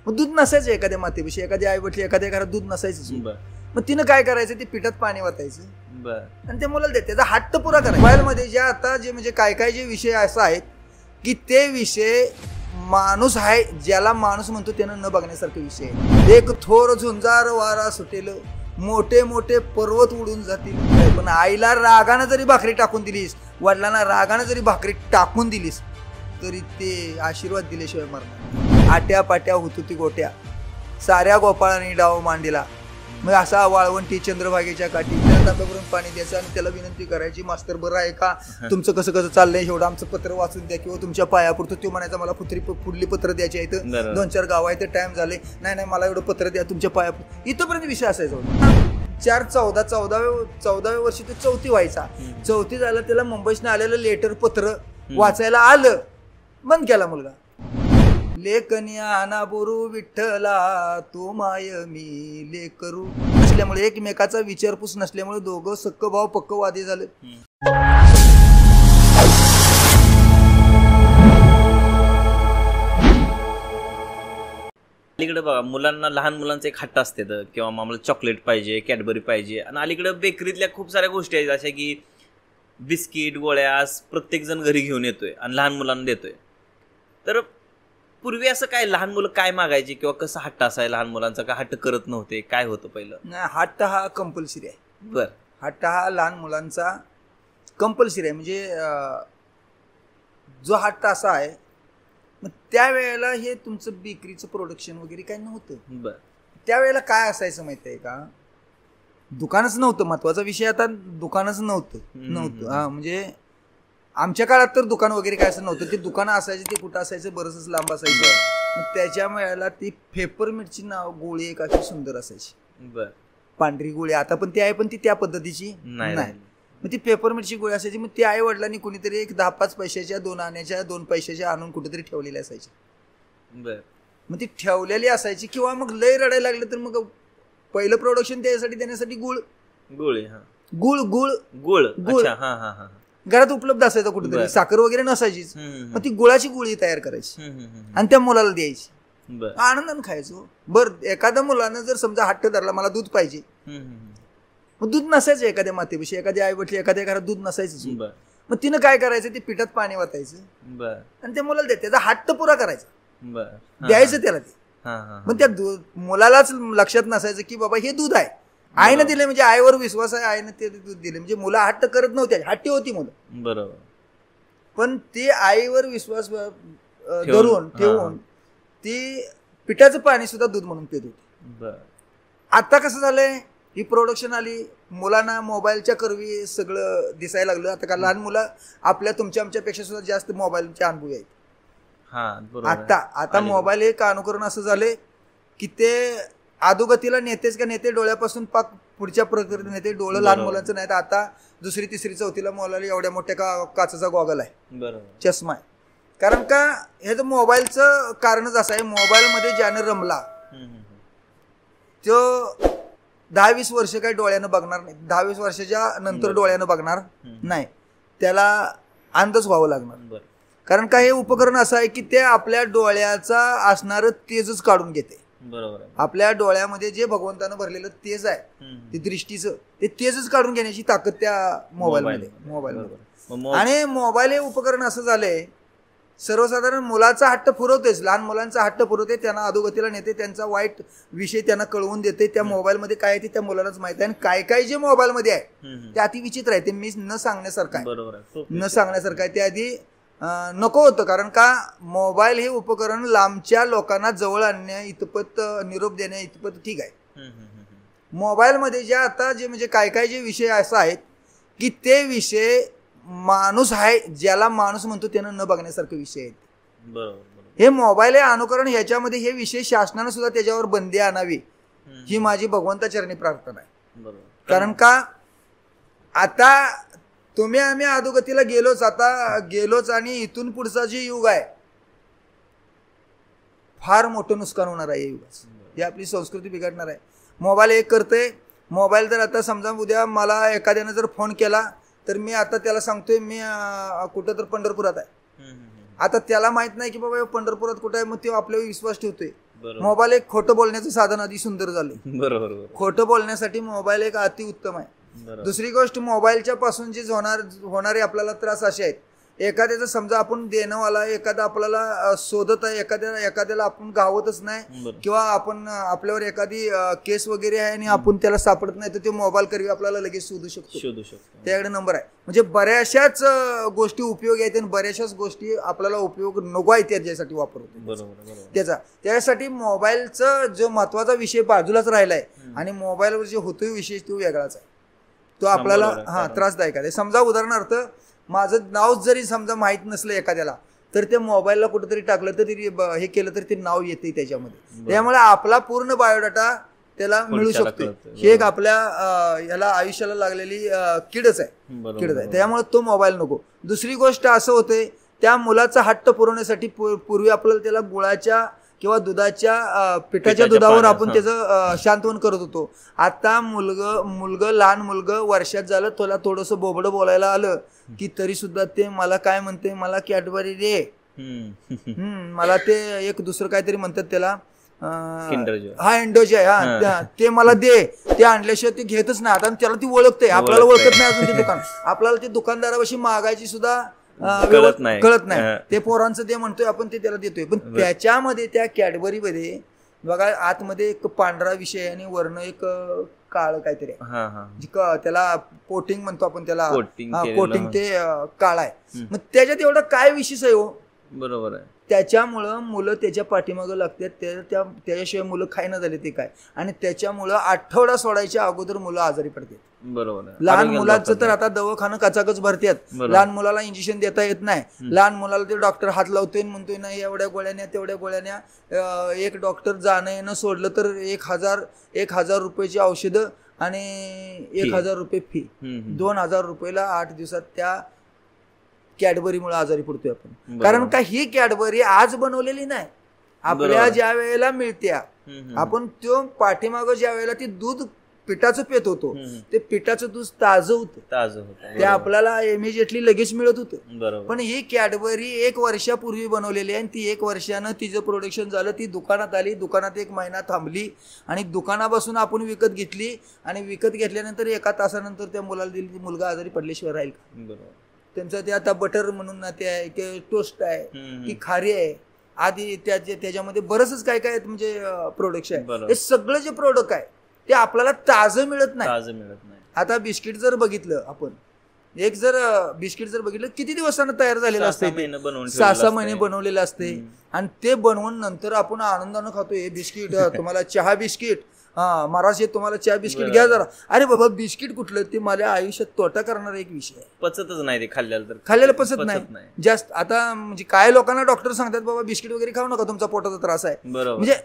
मग दूध नसायचं एखाद्या मातेविषयी, एखाद्या आई वडली एखाद्या घरात दूध नसायचं. मग तिनं काय करायचं, ते पिठात पाणी वाटायचं आणि त्या मुलाला त्याचा हट्ट पुरा करायचा. मोबाईलमध्ये ज्या आता जे म्हणजे काय काय जे विषय असा आहेत की ते विषय माणूस आहे ज्याला माणूस म्हणतो त्यानं न बघण्यासारखे विषय आहे. एक थोर झुंजार वारा सुटेल, मोठे मोठे पर्वत उडून जातील, पण आईला रागानं जरी भाकरी टाकून दिलीस, वडिलांना रागानं जरी भाकरी टाकून दिलीस तरी ते आशीर्वाद दिल्याशिवाय मरणार. आट्या पाट्या होती गोट्या, साऱ्या गोपाळाने डाव मांडीला. मग असा वाळवंटी चंद्रभागेच्या काठी त्याला तांब्यावरून पाणी द्यायचं आणि त्याला विनंती करायची, मास्तर बरं आहे का, तुमचं कसं कसं चाललंय, एवढं आमचं पत्र वाचून द्या किंवा तुमच्या पायापुरतं. तो म्हणायचा मला पुढली पत्र द्यायची आहेत, 2-4 गाव आहेत, टाइम झाले, नाही मला एवढं पत्र द्या तुमच्या पायापुरतं. इथंपर्यंत विषय असायचा. 14 वर्षी तो 4थी व्हायचा. 4थी झाला, त्याला मुंबईतनं आलेलं लेटर पत्र वाचायला आलं, बंद केला मुलगा. लेखनिया ना बोरू विठ्ठला तो माय मी लेकरू नसल्यामुळे, एकमेकाचा विचारपूस नसल्यामुळे दोघं सक्क भाव पक्क वादी झाले. अलीकडे बघा, मुलांना, लहान मुलांचे एक हट्ट असते किंवा आम्हाला चॉकलेट पाहिजे, कॅडबरी पाहिजे. आणि अलीकडे बेकरीतल्या खूप साऱ्या गोष्टी आहेत अशा की बिस्किट, गोळ्या प्रत्येक जण घरी घेऊन येतोय आणि लहान मुलांना देतोय. तर पूर्वी असं काय, लहान मुलं काय मागायची किंवा कसं हट्ट असाय लहान मुलांचा, का हट्ट करत नव्हते, काय होतं पहिलं? नाही, हट्ट हा कंपल्सरी आहे. बर, हट्ट हा लहान मुलांचा कंपल्सरी आहे. म्हणजे जो हट्ट असा आहे, मग त्यावेळेला हे तुमचं बेकरीचं प्रोडक्शन वगैरे काही नव्हतं. बर, त्यावेळेला काय असायचं माहिती आहे का, दुकानच नव्हतं. महत्वाचा विषय आता दुकानच नव्हतं. हा, म्हणजे आमच्या काळात तर दुकान वगैरे काय असं नव्हतं. ते दुकानं असायचे, ते कुठं असायचं, बरंच लांब असायचं. त्याच्या वेळेला ती पेपरमिंटची नाव गोळी एक अशी सुंदर असायची. बर, पांढरी गोळी आता पण ती आहे, पण ती त्या पद्धतीची नाही. मग ती पेपरमिंटची गोळी असायची. मग ती आई वडिलांनी कुणीतरी एक 10-5 पैशाच्या, 2 आण्याच्या, 2 पैशाच्या आणून कुठेतरी ठेवलेली असायची. बर, मग ती ठेवलेली असायची. किंवा मग लय रडायला लागलं तर मग पहिलं प्रोडक्शन देण्यासाठी गुळ घरात उपलब्ध असायचं कुठेतरी. साखर वगैरे नसायचीच, मग ती गुळाची गोळी तयार करायची आणि त्या मुलाला द्यायची. आनंदानं खायचो. बरं, एखाद्या मुलानं जर समजा हट्ट धरला मला दूध पाहिजे, मग दूध नसायचं एखाद्या मातेविषयी, एखाद्या आई वडली एखाद्या घरात दूध नसायचं. मग तिनं काय करायचं, ते पिठात पाणी वाटायचं आणि त्या मुलाला त्याचा हट्ट पुरा करायचा, द्यायचं त्याला ते. मग त्या मुलालाच लक्षात नसायचं की बाबा हे दूध आहे, आईनं दिले म्हणजे आईवर विश्वास आहे, आईनं ते दूध दिले म्हणजे मुलं हट्ट करत नव्हते, हट्टी होती मुलं. बरोबर, पण ते आईवर विश्वास धरून ठेवून ती पिठाचं पाणी सुद्धा दूध म्हणून पित होती. आता कसं झालंय, ही प्रोडक्शन आली, मुलांना मोबाईलच्या करवी सगळं दिसायला लागलं. आता का लहान मुलं आपल्या तुमच्या आमच्यापेक्षा सुद्धा जास्त मोबाईलचे अनुभव आहेत. आता मोबाईल एक अनुकरण असं झालंय की ते अधोगतीला नेतेच का नेते, डोळ्यापासून पाक पुढच्या प्रकृती नेते. डोळं लहान मुलांचं नाही, तर आता 2री, 3री, 4थीला मुलाला एवढ्या मोठ्या काचेचा गॉगल आहे, चष्मा आहे. कारण का, ह्याचं मोबाईलचं कारणच असं आहे, मोबाईलमध्ये ज्यानं रमला तो 10-20 वर्ष काही डोळ्यानं बघणार नाही. 10-20 वर्षाच्या नंतर डोळ्यानं बघणार नाही, त्याला अंधच व्हावं लागणार. कारण का, हे उपकरण असं आहे की ते आपल्या डोळ्याचा असणारं तेजच काढून घेते. बरोबर, आपल्या डोळ्यामध्ये जे भगवंतानं भरलेलं तेज आहे, ते दृष्टीचं, ते तेजच काढून घेण्याची ताकद त्या मोबाईलमध्ये. आणि मोबाईल हे उपकरण असं झालंय, सर्वसाधारण मुलाचा हट्ट पुरवतेच, लहान मुलांचा हट्ट पुरवते, त्यांना अधोगतीला नेते, त्यांचा वाईट विषय त्यांना कळवून देते. त्या मोबाईलमध्ये काय आहे ते त्या मुलालाच माहिती आहे. आणि काय काय जे मोबाईलमध्ये आहे ते अति विचित्र आहे, ते मी न सांगण्यासारखं आहे. ते आधी नको होतं. कारण का, मोबाईल हे उपकरण लांबच्या लोकांना जवळ आणण्या इतपत, निरोप देण्या इतपत ठीक आहे. मोबाईलमध्ये ज्या आता जे म्हणजे काय काय जे विषय असा आहेत की ते विषय माणूस आहे ज्याला माणूस म्हणतो त्यानं न बघण्यासारखे विषय आहेत. हे मोबाईल हे अनुकरण, ह्याच्यामध्ये हे विषय शासनानं सुद्धा त्याच्यावर बंदी आणावी ही माझी भगवंताचरणी प्रार्थना आहे. कारण का, आता तुम्ही आम्ही अधोगतीला गेलोच आणि इथून पुढचा जे युग आहे फार मोठं नुकसान होणार आहे. युगाचं हे आपली संस्कृती बिघडणार आहे. मोबाईल एक करते. मोबाईल जर आता समजा उद्या मला एखाद्याने जर फोन केला तर मी आता त्याला सांगतोय मी कुठं तर पंढरपुरात आहे, आता त्याला माहित नाही की बाबा पंढरपुरात कुठे आहे, मग तो आपल्यावर विश्वास ठेवतोय. मोबाईल एक खोटं बोलण्याचं साधन अति सुंदर झालंय. बरोबर. खोटं बोलण्यासाठी मोबाईल एक अति उत्तम आहे. दुसरी गोष्ट, मोबाईलच्या पासून जे होणारे आपल्याला त्रास असे आहेत. एखाद्याचं समजा आपण देणंवाला एखादा आपल्याला शोधत आहे, एखाद्याला आपण गावतच नाही, किंवा आपण आपल्यावर एखादी केस वगैरे आहे आणि आपण त्याला सापडत नाही, तर ते मोबाईल करवी आपल्याला लगेच शोधू शकतो. त्याकडे नंबर आहे. म्हणजे बऱ्याचशाच गोष्टी उपयोग आहेत आणि बऱ्याचशाच गोष्टी आपल्याला उपयोग नको आहे त्याच्यासाठी वापरतो त्यासाठी मोबाईलचा जो महत्वाचा विषय बाजूलाच राहिलाय आणि मोबाईलवर जे होतोय विषय तो वेगळाच आहे. तो आपल्याला त्रासदायक आहे. समजा उदाहरणार्थ माझं नाव जरी समजा माहित नसलं एखाद्याला, तर ते मोबाईलला कुठेतरी टाकलं तर हे केलं तर ते नाव येते त्याच्यामध्ये. त्यामुळे आपला पूर्ण बायोडाटा त्याला मिळू शकतो. हे एक आपल्या याला आयुष्याला लागलेली किडच आहे. त्यामुळे तो मोबाईल नको. दुसरी गोष्ट असं होते, त्या मुलाचा हट्ट पुरवण्यासाठी पूर्वी आपल्याला त्याला गुळाच्या किंवा दुधाच्या पिठाच्या दुधावर आपण त्याचं शांतवन करत होतो. आता मुलगं लहान मुलगं वर्षात झालं, त्याला थोडंसं बोबडं बोलायला आलं की तरी सुद्धा ते मला काय म्हणते, मला कॅडबरी दे, मला ते एक दुसरं काहीतरी म्हणतात त्याला, एंडोजॉय, ते मला दे. ते आणल्याशिवाय ते घेतच नाही. आता त्याला ती ओळखते, आपल्याला ओळखत नाही अजून ते दुकान. आपल्याला ते दुकानदारापाशी मागायची सुद्धा कळत नाही. ते पोरांचं ते म्हणतोय आपण, ते त्याला देतोय. पण त्याच्यामध्ये त्या कॅडबरी मध्ये बघा, आतमध्ये एक पांढरा विषय आणि वर्ण एक काळ काहीतरी त्याला कोटिंग म्हणतो आपण त्याला, कोटिंग ते काळ आहे. मग त्याच्यात एवढं काय विशेष आहे हो. बरोबर आहे. त्याच्यामुळं मुलं त्याच्या पाठीमागं लागतात. त्याच्याशिवाय मुलं खायना झाले ते काय. आणि त्याच्यामुळं आठवडा सोडायच्या अगोदर मुलं आजारी पडतात. बरोबर. लहान मुलाचं तर आता दवाखाना कचाकच भरतात. लहान मुलाला इंजेक्शन देता येत नाही. लहान मुलाला ते डॉक्टर हात लावतोय म्हणतोय ना एवढ्या गोळ्यान्या तेवढ्या गोळ्यान्या. एक डॉक्टर जाणं येणं सोडलं तर 1,000 रुपयाची औषधं आणि 1,000 रुपये फी. 2,000 रुपयाला 8 दिवसात त्या कॅडबरीमुळे आजारी पडतोय आपण. कारण का ही कॅडबरी आज बनवलेली नाही. आपल्या ज्या वेळेला मिळते, आपण तो पाठीमागं ज्या वेळेला ती दूध पिठाचं पेत होतो, ते पिठाचं दूध ताजं होतं. ते आपल्याला इमिजिएटली लगेच मिळत होतं. पण ही कॅडबरी 1 वर्षापूर्वी बनवलेली आहे आणि ती 1 वर्षानं तिचं प्रोडक्शन झालं. ती दुकानात आली, दुकानात 1 महिना थांबली आणि दुकानापासून आपण विकत घेतली. आणि विकत घेतल्यानंतर 1 तासानंतर त्या मुलाला दिली. मुलगा आजारी पडल्याशिवाय राहील का. त्यांचं ते आता बटर म्हणून ना ते आहे की टोस्ट आहे की खारी आहे, आधी त्याच्यामध्ये बरंच काय काय म्हणजे प्रोडक्ट आहे. हे सगळं जे प्रोडक्ट आहे ते आपल्याला ताजं मिळत नाही. आता बिस्किट जर बघितलं आपण, बिस्किट जर बघितलं किती दिवसानं तयार झालेलं असते, 6 महिने बनवलेलं असते. आणि ते बनवून नंतर आपण आनंदानं खातोय. हे बिस्किट तुम्हाला चहा बिस्किट, महाराज तुम्हाला चहा बिस्किट घ्या जरा. अरे बाबा बिस्किट कुठलं, ते माझ्या आयुष्यात तोटा करणारा एक विषय आहे. पचतच नाही ते खाल्लेलं पचत नाही जास्त. आता म्हणजे काय लोकांना डॉक्टर सांगतात बाबा बिस्किट वगैरे खाऊ नका, तुमचा पोटाचा त्रास आहे. म्हणजे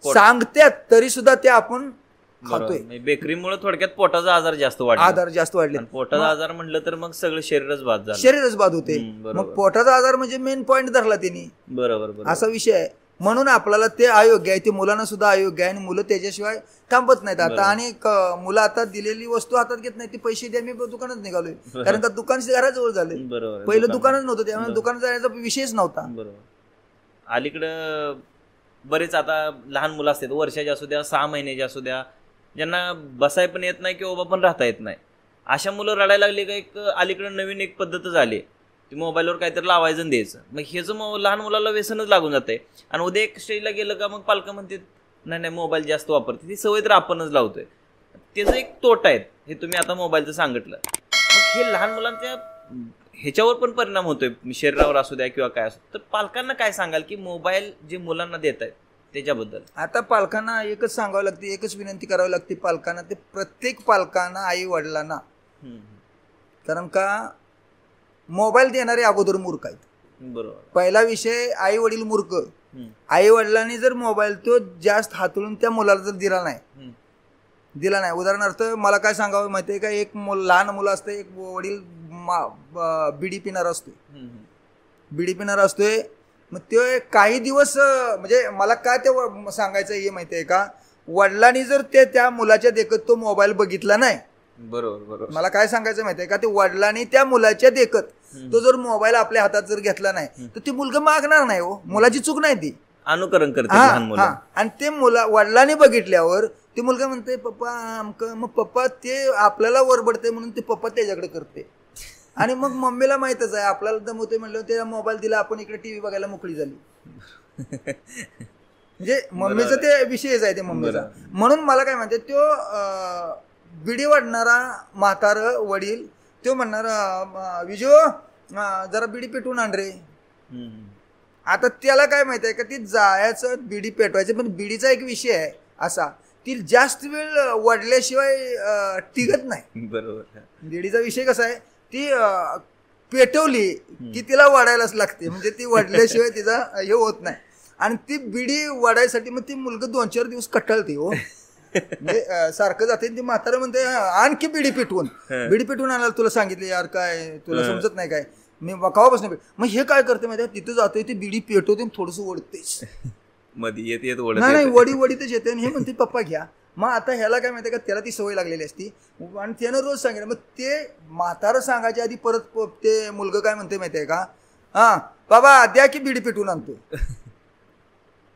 सांगतात तरी सुद्धा ते आपण खातोय. बेकरीमुळे थोडक्यात पोटाचा आजार जास्त वाढले. पोटाचा आजार म्हटलं तर मग सगळं शरीरच बाद होते. मग पोटाचा आजार म्हणजे मेन पॉइंट धरला त्यांनी. बरोबर. असा विषय आहे. म्हणून आपल्याला ते अयोग्य आहे. ते मुलांना सुद्धा अयोग्य आहे आणि मुलं त्याच्याशिवाय थांबत नाहीत आता. आणि मुलं आता दिलेली वस्तू हातात घेत नाही. ते पैसे द्या, मी दुकानात निघालोय. कारण का दुकान घराजवळ झाले. पहिलं दुकानच नव्हतं, त्यामुळे दुकानात जाण्याचा विषयच नव्हता. अलीकडं बरेच आता लहान मुलं असतात, वर्षाचे असू द्या 6 महिन्याचे असू द्या, ज्यांना बसाय पण येत नाही किंवा उभा पण राहता येत नाही. अशा मुलं रडायला लागली का एक अलीकडे नवीन एक पद्धत झाली, ती मोबाईलवर काहीतरी लावायचं द्यायचं. मग हेच लहान मुलाला व्यसनच लागून जाते. आणि उद्या एक स्टेजला गेलं का मग पालक म्हणते नाही मोबाईल जास्त वापरते, ती सवय तर आपणच लावतोय. त्याचं एक तोटा आहेत, हे तुम्ही आता मोबाईलचं सांगितलं. मग हे लहान मुलांच्या ह्याच्यावर पण परिणाम होतोय, शरीरावर असू द्या किंवा काय असू. तर पालकांना काय सांगाल की मोबाईल जे मुलांना देत आहेत त्याच्याबद्दल? आता पालकांना एकच सांगावं लागते, एकच विनंती करावी लागते पालकांना. ते प्रत्येक पालकांना, आई वडिलांना, कारण का मोबाईल देणारे अगोदर मूर्ख आहेत. बरोबर. पहिला विषय आई वडील मूर्ख. आई वडिलांनी जर मोबाईल तो जास्त हातळून त्या मुलाला जर दिला नाही, उदाहरणार्थ मला काय सांगावं माहितीये का, एक लहान मुलं असतं, एक वडील बिडी पिणार असतोय. मग ते काही दिवस म्हणजे मला काय ते सांगायचं हे माहितीये का, वडिलांनी जर त्या मुलाच्या देखत तो मोबाईल बघितला नाही बरोबर बरोबर. मला काय सांगायचं माहितीये का, ते वडिलांनी त्या मुलाच्या देखत तो जर मोबाईल आपल्या हातात जर घेतला नाही तर ती मुलगा मागणार नाही. हो, मुलाची चूक नाही ती, अनुकरण करते लहान मुलं. आणि ते वडिलांनी बघितल्यावर ते मुलगा म्हणते पप्पा मग पप्पा ते आपल्याला वरबडते म्हणून ते पप्पा त्याच्याकडे करते. आणि मग मम्मीला माहितच आहे आपल्याला दमवते म्हणलं ते मोबाईल दिला, आपण इकडे टीव्ही बघायला मोकळी झाली. म्हणजे मम्मीचा ते विषयच आहे ते मम्मीचा. म्हणून मला काय म्हणते, तो बिडी वाढणारा म्हातार वडील तो म्हणणार विजो जरा बिडी पेटवून आण रे. आता त्याला काय माहिती आहे का, ती जायचं बिडी पेटवायचं, पण बिडीचा एक विषय आहे असा, ती जास्त वेळ वडल्याशिवाय टिकत नाही. बरोबर. बिडीचा विषय कसा आहे, ती पेटवली की तिला वाढायलाच लागते, म्हणजे ती वाढल्याशिवाय तिचा हे होत नाही. आणि ती बिडी वाढायसाठी मग ती मुलगा 2-4 दिवस कटाळते. हो, म्हणजे सारखं जाते. ती म्हातारा म्हणते आणखी बिडी पेटवून आणायला तुला सांगितले यार, काय तुला समजत नाही काय, मी बघावापासून. मग हे काय करते माहिती, तिथं जातोय ती बिडी पेटवते थोडस ओढतेच मध्ये येत नाही वडीतच येते. आणि हे म्हणते पप्पा घ्या. मग आता ह्याला काय माहितीये का, त्याला ती सवय लागलेली असती आणि त्यानं रोज सांगितलं. मग ते म्हातारं सांगायच्या आधी परत ते मुलगा काय म्हणते माहितीये का, हा बाबा द्या की बिडी पेटवून आणतो.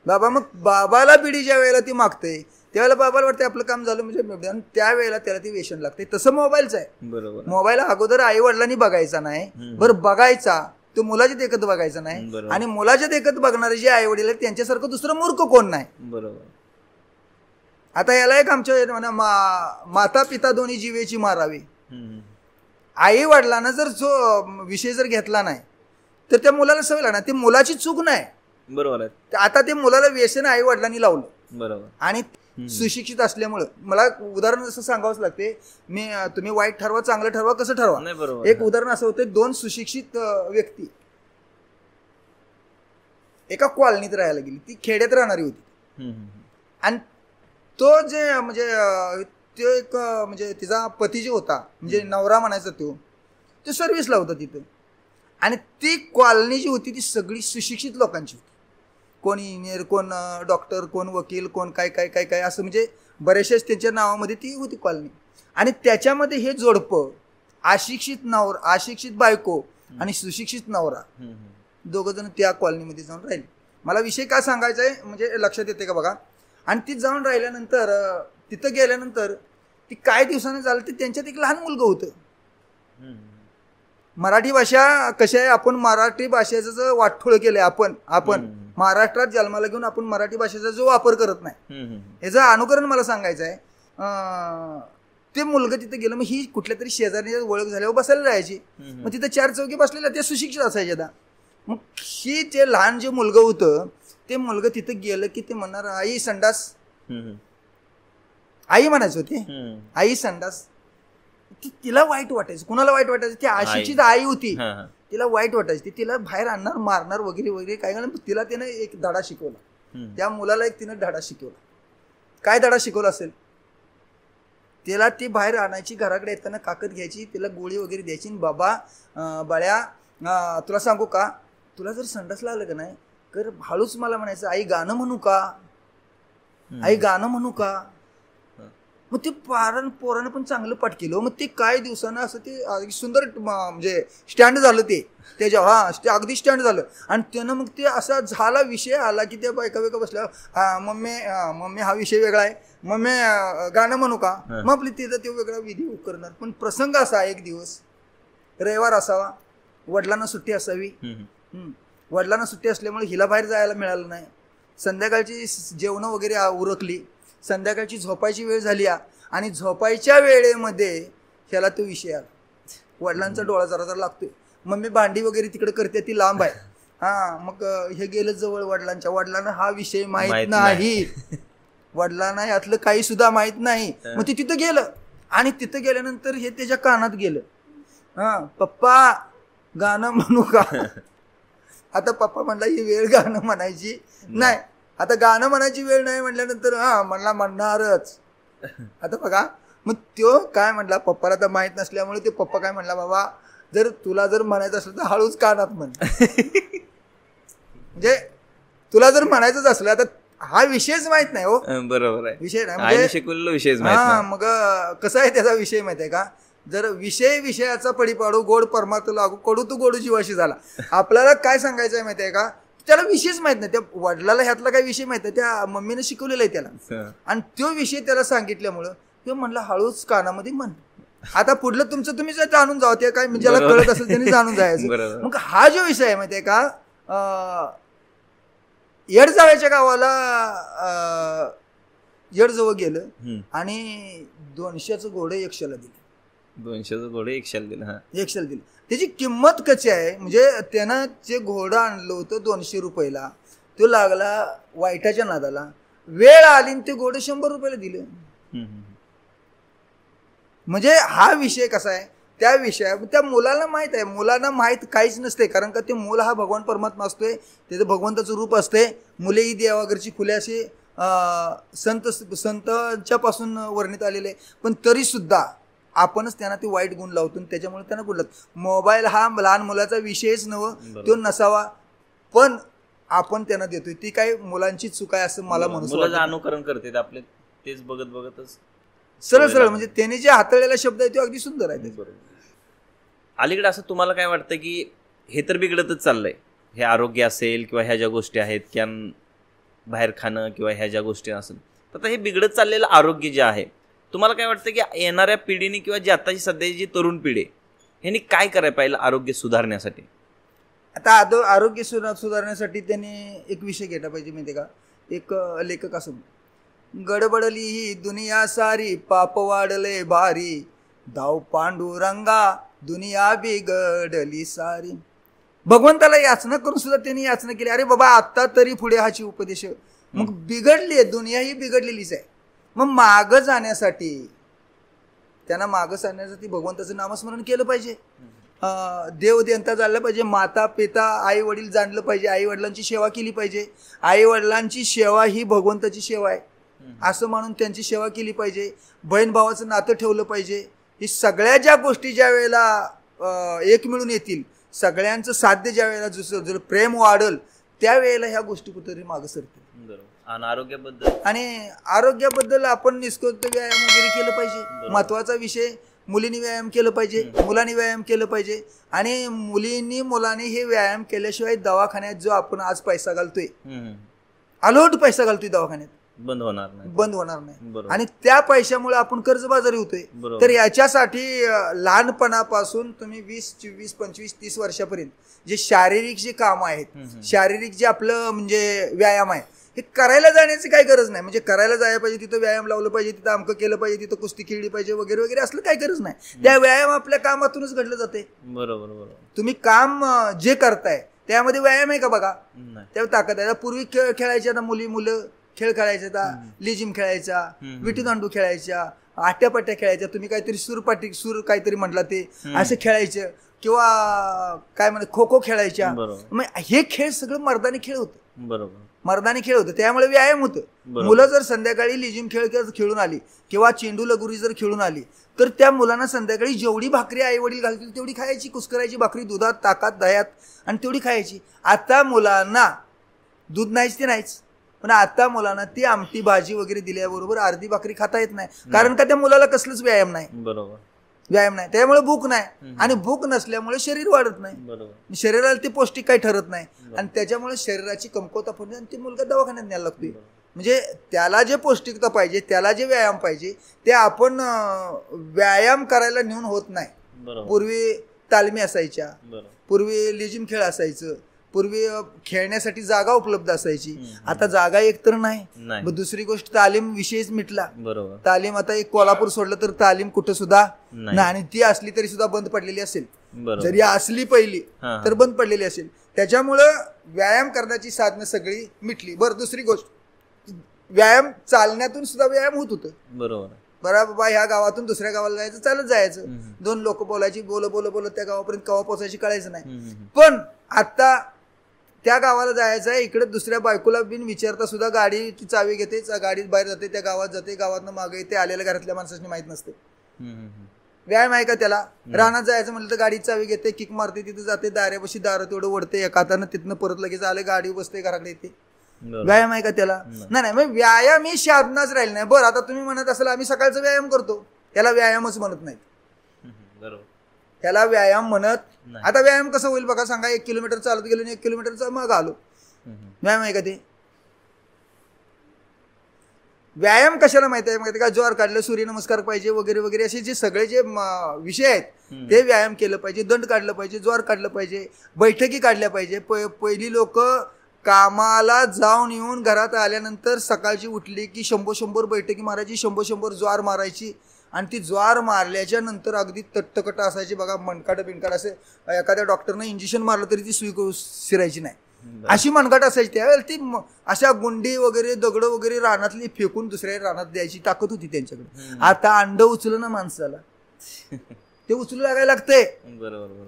बाबा मग बाबाला बिडी ज्या वेळेला ती मागते त्यावेळेला बाबाला वाटते आपलं काम झालं म्हणजे, आणि त्यावेळेला त्याला ती व्यसन लागते. तसं मोबाईलचं आहे. बरोबर. मोबाईल अगोदर आई वडिलांनी बघायचा नाही, बरं बघायचा तो मुलाच्या देखत बघायचा नाही. आणि मुलाच्या देखत बघणारे जे आई वडील आहेत त्यांच्यासारखं दुसरं मूर्ख कोण नाही. बरोबर. आता याला एक आमच्या माता पिता दोन्ही जीवेची मारावी. आई वडिलांना जर जो विषय जर घेतला नाही तर त्या मुलाला सवय लागणार. ती मुलाची चूक नाही. बरोबर आहे. आता ते मुलाला व्यसन आई वडिलांनी लावलं. बरोबर. आणि सुशिक्षित असल्यामुळं मला उदाहरण असं सांगावंच लागते. तुम्ही वाईट ठरवा चांगलं ठरवा कसं ठरवा. एक उदाहरण असं होतं, 2 सुशिक्षित व्यक्ती एका कॉलनीत राहायला गेली. ती खेड्यात राहणारी होती. आणि तो जे म्हणजे तो एक म्हणजे तिचा पती जे होता म्हणजे नवरा म्हणायचा तो सर्व्हिसला होता तिथं. आणि ती कॉलनी जी होती ती सगळी सुशिक्षित लोकांची होती. कोण इंजिनियर, कोण डॉक्टर, कोण वकील, कोण काय काय काय काय असं म्हणजे बरेचसेच त्यांच्या नावामध्ये ती होती कॉलनी. आणि त्याच्यामध्ये हे जोडपं अशिक्षित बायको आणि सुशिक्षित नवरा दोघं जण त्या कॉलनीमध्ये जाऊन राहिले. मला विषय काय सांगायचा आहे म्हणजे लक्षात येते का बघा. आणि ती जाऊन राहिल्यानंतर तिथं गेल्यानंतर ती काय दिवसानं झालं ते त्यांच्यात एक लहान मुलगा होतं. मराठी भाषा कशी आहे, आपण मराठी भाषेचं जो वाटोळ केलंय आपण महाराष्ट्रात जन्माला घेऊन आपण मराठी भाषेचा जो वापर करत नाही याचं अनुकरण मला सांगायचं आहे. ते मुलगा तिथे गेलं. मग ही कुठल्या तरी शेजारी ओळख झाल्यावर बसायला राहायची. मग तिथं 4 चौघी बसलेल्या त्या सुशिक्षित असायच्या. मग ही ते लहान जे मुलगा होतं ते मुलगा तिथं गेलं की ते म्हणणार आई संडास, आई म्हणायचं होते आई संडास. तिला वाईट वाटायचं. कुणाला वाईट वाटायचं, ती अशिक्षित आई होती तिला वाईट वाटायची. तिला बाहेर आणणार मारणार वगैरे वगैरे काय करणार. तिला त्यानं एक धडा शिकवला. त्या मुलाला एक तिनं धडा शिकवला. काय धडा शिकवला असेल, तिला ती बाहेर आणायची, घराकडे येताना काकत घ्यायची, तिला गोळी वगैरे द्यायची. बाबा बाळ्या तुला सांगू का, तुला जर संडास लागलं का नाही तर हळूच मला म्हणायचं आई गाणं म्हणू का, आई गाणं म्हणू का. मग ते पोरानं पण चांगलं पाठ केलं. मग ते काय दिवसानं असं ते सुंदर म्हणजे स्टँड झालं ते त्याच्या अगदी स्टँड झालं. आणि त्यानं मग ते असा झाला विषय आला की त्या बायका बसल्या मम्मी हा विषय वेगळा आहे, मम्मी गाणं म्हणू का. मग आपली तिथं ते वेगळा विधी करणार. पण प्रसंग असा एक दिवस रविवार असावा, वडिलांना सुट्टी असावी. वडिलांना सुट्टी असल्यामुळे हिला बाहेर जायला मिळालं नाही. संध्याकाळची जेवणं वगैरे उरकली, संध्याकाळची झोपायची वेळ झाली. आणि झोपायच्या वेळेमध्ये ह्याला तो विषय आला. वडिलांचा डोळा जरा लागतोय. मम्मी भांडी वगैरे तिकडे करते, ती लांब आहे. मग हे गेलं जवळ वडिलांना हा विषय माहित नाही. वडिलांना यातलं काही सुद्धा माहित नाही. मग ते तिथं गेलं. आणि तिथं गेल्यानंतर हे त्याच्या कानात गेलं, पप्पा गाणं म्हणू का. आता पप्पा म्हणला ही वेळ गाणं म्हणायची नाही. आता गाणं म्हणायची वेळ नाही म्हटल्यानंतर म्हणला म्हणणारच. आता बघा मग तो काय म्हणला, पप्पाला तर माहित नसल्यामुळे ते पप्पा काय म्हणला, बाबा जर तुला जर म्हणायचं असलं तर हळूच कानात म्हण. म्हणजे तुला जर म्हणायचंच असलं, आता हा विषयच माहित नाही हो. बरोबर आहे, विषय नाही शिकवलेला विषयच हा. मग कसं आहे त्याचा विषय माहित आहे का, जर विषयाचा पडी पाडू गोड परमार्थ लागू कडू तू गोडू जीवाशी झाला. आपल्याला काय सांगायचं आहे माहिती आहे का, त्याला विषयच माहित नाही. त्या वडिलाला ह्यातला काही विषय माहित आहे, त्या मम्मीने शिकवलेला आहे त्याला, आणि तो विषय त्याला सांगितल्यामुळं तो म्हणला हळूच कानामध्ये म्हण, आता पुढलं तुमचं तुम्ही जाणून जावं, ते काय ज्याला कळत असेल त्यांनी जाणून जायचं. मग हा जो विषय आहे माहिती आहे का, येडजाव्याच्या गावाला येडजवळ गेलं आणि 200चं घोडं 100ला दिलं. 200चं घोडं 100ला दिलं. 100ला दिलं. त्याची किंमत कशी आहे, म्हणजे त्यानं जे घोडं आणलं होतं 200 रुपयाला, तो लागला वाईटाच्या नादाला, वेळ आली ते घोडं 100 रुपयाला दिलं. म्हणजे हा विषय कसा आहे, त्या विषयात त्या मुलाला माहित आहे, मुलांना माहित काहीच नसते, कारण का ते मूल हा भगवान परमात्मा असतोय, त्याचं भगवंताचं रूप असते. मुले ही देवाघरची फुले असे संतांच्या पासून वर्णित आलेले, पण तरी सुद्धा आपणच त्यांना ते वाईट गुण लावतो, त्याच्यामुळे त्यांना गुण लागतो. मोबाईल हा लहान मुलाचा विषयच नव्ह, तो नसावा, पण आपण त्यांना देतोय, ती काही मुलांची चूक आहे असं मला म्हणून अनुकरण करते आपले, तेच बघत बघतच सरळ सरळ, म्हणजे त्याने जे हाताळलेला शब्द आहे तो अगदी सुंदर आहे. अलीकडे असं तुम्हाला काय वाटतं की हे तर बिघडतच चाललंय, हे आरोग्य असेल किंवा ह्या ज्या गोष्टी आहेत, किंवा बाहेर खाणं किंवा ह्या ज्या गोष्टी असेल, तर हे बिघडत चाललेलं आरोग्य जे आहे, तुम्हाला काय वाटतं की येणाऱ्या पिढीने किंवा जी आताची सध्याची जी तरुण पिढी ह्यांनी काय करायला पाहिजे आरोग्य सुधारण्यासाठी? आता आरोग्य सुधारण्यासाठी त्यांनी एक विषय घेतला पाहिजे माहिती का, एक लेखक असं, गडबडली ही दुनिया सारी, पाप वाढले भारी, धाव पांडुरंगा दुनिया बिघडली सारी. भगवंताला याचना करून सुद्धा त्यांनी याचना केली, अरे बाबा आता तरी पुढे हाची उपदेश. मग बिघडली आहे दुनिया, ही बिघडलेलीच आहे. मग मागं जाण्यासाठी, त्यांना मागं जाण्यासाठी भगवंताचं नामस्मरण केलं पाहिजे, देवदेवता जाणलं पाहिजे, माता पिता आई वडील जाणलं पाहिजे, आई वडिलांची सेवा केली पाहिजे. आई वडिलांची सेवा ही भगवंताची सेवा आहे असं म्हणून त्यांची सेवा केली पाहिजे. बहीण भावाचं नातं ठेवलं पाहिजे. ही सगळ्या ज्या गोष्टी ज्या वेळेला एक मिळून येतील, सगळ्यांचं साध्य ज्या वेळेला जर प्रेम वाढल, त्यावेळेला ह्या गोष्टी कुठेतरी मागं सरतील. आणि आरोग्याबद्दल आपण निष्कृत व्यायाम वगैरे केलं पाहिजे. महत्वाचा विषय, मुलींनी व्यायाम केलं पाहिजे, मुलांनी व्यायाम केलं पाहिजे. आणि मुलांनी हे व्यायाम केल्याशिवाय दवाखान्यात जो आपण आज पैसा घालतोय, अलोट पैसा घालतोय दवाखान्यात, बंद होणार नाही. आणि त्या पैशामुळे आपण कर्जबाजारी होतोय. तर याच्यासाठी लहानपणापासून तुम्ही 20, 24, 25, 30 वर्षापर्यंत जे शारीरिक जे काम आहेत, शारीरिक जे आपलं म्हणजे व्यायाम आहे, हे करायला जाण्याची काही गरज नाही. म्हणजे करायला जायला पाहिजे, तिथं व्यायाम लावलं पाहिजे, तिथं अमकं केलं पाहिजे, तिथं कुस्ती खेळली पाहिजे वगैरे वगैरे, असलं काही गरज नाही. त्या व्यायाम आपल्या कामातूनच घडलं जाते. बरोबर. तुम्ही काम जे करताय त्यामध्ये व्यायाम आहे का बघा, त्यावर ताकद आहे. पूर्वी खेळ खेळायचे, आता मुलं खेळ खेळायचा, लिजिम खेळायचा, विटी दांडू खेळायच्या, आट्यापाट्या खेळायच्या, तुम्ही काहीतरी सूर काहीतरी म्हटला ते असं खेळायचं, किंवा काय म्हणत खो खो खेळायच्या. मग हे खेळ सगळं मर्दानी खेळ होतं. बरोबर, मर्दानी खेळ होतं, त्यामुळे व्यायाम होतं. मुलं जर संध्याकाळी लिजिम खेळ खेळून आली किंवा चेंडू लगोरी जर खेळून आली, तर त्या मुलांना संध्याकाळी जेवढी भाकरी आई वडील घालतील तेवढी खायची, कुस्करायची भाकरी दुधात, ताकात, दह्यात, आणि तेवढी खायची. आता मुलांना दूध नाहीच ते नाहीच, पण आता मुलांना ती आमटी भाजी वगैरे दिल्याबरोबर अर्धी भाकरी खाता येत नाही, कारण का त्या मुलाला कसलंच व्यायाम नाही. बरोबर, व्यायाम नाही, त्यामुळे भूक नाही, आणि भूक नसल्यामुळे शरीर वाढत नाही, शरीराला ते पौष्टिक काही ठरत नाही, आणि त्याच्यामुळे शरीराची कमकुवता पडते आणि ते मुलगा दवाखान्यात न्यायला लागतोय. म्हणजे त्याला जे पौष्टिकता पाहिजे, त्याला जे व्यायाम पाहिजे, ते आपण व्यायाम करायला नेऊन होत नाही. पूर्वी तालमी असायच्या, पूर्वी लेजिम खेळ असायचं, पूर्वी खेळण्यासाठी जागा उपलब्ध असायची. आता जागा एक तर नाही. दुसरी गोष्ट, तालीम विषयच मिटला. तालीम आता एक कोल्हापूर सोडलं तर तालीम कुठं सुद्धा नाही, आणि ती असली तरी सुद्धा बंद पडलेली असेल, जरी असली पहिली तर बंद पडलेली असेल. त्याच्यामुळं व्यायाम करण्याची साधनं सगळी मिटली. बरं, दुसरी गोष्ट, व्यायाम चालण्यातून सुद्धा व्यायाम होत होतं. बरोबर, बाबा ह्या गावातून दुसऱ्या गावाला जायचं, चालत जायचं, 2 लोक बोलायची, बोलत त्या गावापर्यंत कवा पोचायची कळायचं नाही. पण आता त्या गावाला जायचं आहे, इकडे दुसऱ्या बायकोला बिन विचारता सुद्धा गाडीची चावी घेते, गाडीत बाहेर जाते, त्या गावात जाते, गावातनं मागे येते, आलेल्या घरातल्या माणसाची माहित नसते. व्यायाम आहे का त्याला? रानात जायचं म्हटलं तर गाडीची चावी घेते, किक मारते, तिथे जाते, दाऱ्यापाशी दारं तेवढं ओढते एका हातानं, तिथनं परत लगेच आले, गाडी बसते, घराकडे येते. व्यायाम आहे का त्याला? नाही. मग व्यायाम ही साधनाच राहील नाही. बरं, आता तुम्ही म्हणत असाल आम्ही सकाळचा व्यायाम करतो, त्याला व्यायामच म्हणत नाही. बरोबर, त्याला व्यायाम म्हणत. आता व्यायाम कसं होईल बघा, सांगा. 1 किलोमीटर चालत गेलो आणि 1 किलोमीटरचा मग आलो, व्यायाम आहे का ते? व्यायाम कशाला माहिती आहे का? ज्वार काढलं, सूर्यनमस्कार पाहिजे वगैरे वगैरे, असे जे सगळे जे विषय आहेत ते व्यायाम केलं पाहिजे. दंड काढलं पाहिजे, ज्वार काढलं पाहिजे, बैठकी काढल्या पाहिजे. पहिली लोक कामाला जाऊन येऊन घरात आल्यानंतर सकाळची उठली की 100 बैठकी मारायची, 100 ज्वार मारायची. आणि ती ज्वार मारल्याच्या नंतर अगदी तट्टकट असायची बघा, मनकाट बिनकाट असे. एखाद्या डॉक्टरनं इंजेक्शन मारलं तरी ती सुई शिरायची नाही, अशी मनकाट असायची. त्यावेळेला ती अशा गुंडी वगैरे दगड वगैरे रानातली फेकून दुसऱ्या रानात द्यायची ताकद होती त्यांच्याकडे. आता अंड उचलं ना माणसाला, ते उचलू लागायला लागतंय.